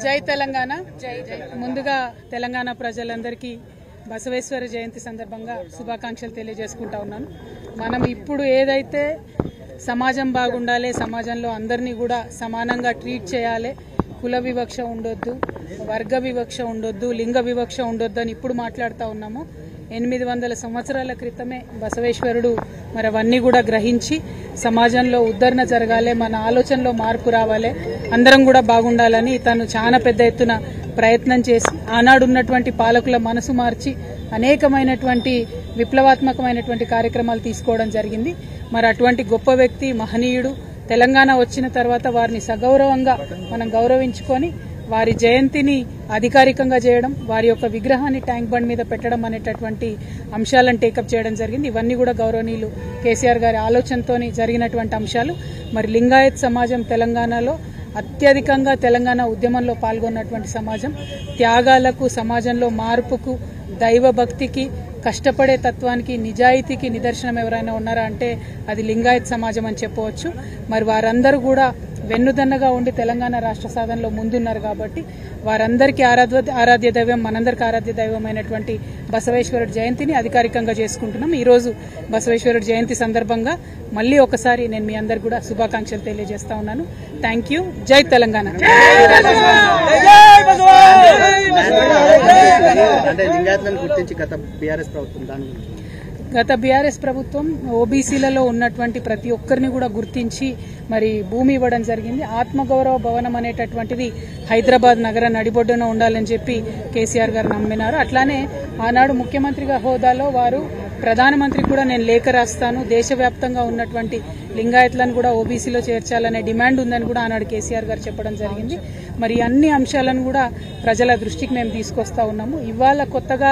జై తెలంగాణ. ముందుగా తెలంగాణ ప్రజలందరికీ బసవేశ్వర జయంతి సందర్భంగా శుభాకాంక్షలు తెలియజేసుకుంటా ఉన్నాను. మనం ఇప్పుడు ఏదైతే సమాజం బాగుండాలి, సమాజంలో అందరినీ కూడా సమానంగా ట్రీట్ చేయాలి, కుల వివక్ష ఉండొద్దు, వర్గ వివక్ష ఉండొద్దు, లింగ వివక్ష ఉండొద్దు అని ఇప్పుడు మాట్లాడుతూ ఉన్నాము. 800 సంవత్సరాల క్రితమే బసవేశ్వరుడు మరి అవన్నీ కూడా గ్రహించి సమాజంలో ఉద్ధరణ జరగాలి, మన ఆలోచనలో మార్పు రావాలి, అందరం కూడా బాగుండాలని తను చాలా పెద్ద ఎత్తున ప్రయత్నం చేసి ఆనాడున్నటువంటి పాలకుల మనసు మార్చి అనేకమైనటువంటి విప్లవాత్మకమైనటువంటి కార్యక్రమాలు తీసుకోవడం జరిగింది. మరి అటువంటి గొప్ప వ్యక్తి, మహనీయుడు తెలంగాణ వచ్చిన తర్వాత వారిని సగౌరవంగా మనం గౌరవించుకొని వారి జయంతిని అధికారికంగా చేయడం, వారి యొక్క విగ్రహాన్ని ట్యాంక్ బండ్ మీద పెట్టడం అనేటటువంటి అంశాలను టేకప్ చేయడం జరిగింది. ఇవన్నీ కూడా గౌరవనీయులు కేసీఆర్ గారి ఆలోచనతోని జరిగినటువంటి అంశాలు. మరి లింగాయత్ సమాజం తెలంగాణలో అత్యధికంగా తెలంగాణ ఉద్యమంలో పాల్గొన్నటువంటి సమాజం. త్యాగాలకు, సమాజంలో మార్పుకు, దైవ భక్తికి, కష్టపడే తత్వానికి, నిజాయితీకి నిదర్శనం ఎవరైనా ఉన్నారా అంటే అది లింగాయత్ సమాజం అని చెప్పవచ్చు. మరి వారందరూ కూడా వెన్నుదన్నగా ఉండి తెలంగాణ రాష్ట్ర సాధనలో ముందున్నారు కాబట్టి వారందరికీ ఆరాధ్య దైవం, మనందరికీ ఆరాధ్య దైవం అయినటువంటి బసవేశ్వరుడి జయంతిని అధికారికంగా చేసుకుంటున్నాం. ఈరోజు బసవేశ్వరుడి జయంతి సందర్భంగా మళ్ళీ ఒకసారి నేను మీ అందరికి కూడా శుభాకాంక్షలు తెలియజేస్తా ఉన్నాను. Thank you. జై తెలంగాణ. గత బీఆర్ఎస్ ప్రభుత్వం ఓబీసీలలో ఉన్నటువంటి ప్రతి ఒక్కరిని కూడా గుర్తించి మరి భూమి ఇవ్వడం జరిగింది. ఆత్మగౌరవ భవనం అనేటటువంటిది హైదరాబాద్ నగర నడిబొడ్డున ఉండాలని చెప్పి కేసీఆర్ గారు నమ్మినారు. అట్లానే ఆనాడు ముఖ్యమంత్రిగా హోదాలో వారు ప్రధానమంత్రికి కూడా నేను లేఖ రాస్తాను, దేశవ్యాప్తంగా ఉన్నటువంటి లింగాయత్లను కూడా ఓబీసీలో చేర్చాలనే డిమాండ్ ఉందని కూడా ఆనాడు కేసీఆర్ గారు చెప్పడం జరిగింది. మరి అన్ని అంశాలను కూడా ప్రజల దృష్టికి మేము తీసుకొస్తా ఉన్నాము. ఇవాళ కొత్తగా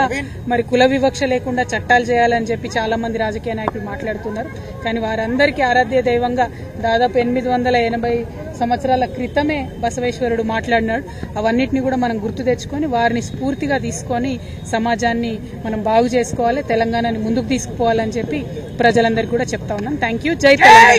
మరి కుల వివక్ష లేకుండా చట్టాలు చేయాలని చెప్పి చాలా మంది రాజకీయ నాయకులు మాట్లాడుతున్నారు. కానీ వారందరికీ ఆరాధ్య దైవంగా దాదాపు 880 సంవత్సరాల క్రితమే బసవేశ్వరుడు మాట్లాడినాడు. అవన్నిటిని కూడా మనం గుర్తు తెచ్చుకొని వారిని స్ఫూర్తిగా తీసుకొని సమాజాన్ని మనం బాగు చేసుకోవాలి, తెలంగాణని ముందుకు తీసుకుపోవాలని చెప్పి ప్రజలందరికీ కూడా చెప్తా ఉన్నాం. Thank you. జై తెలంగాణ.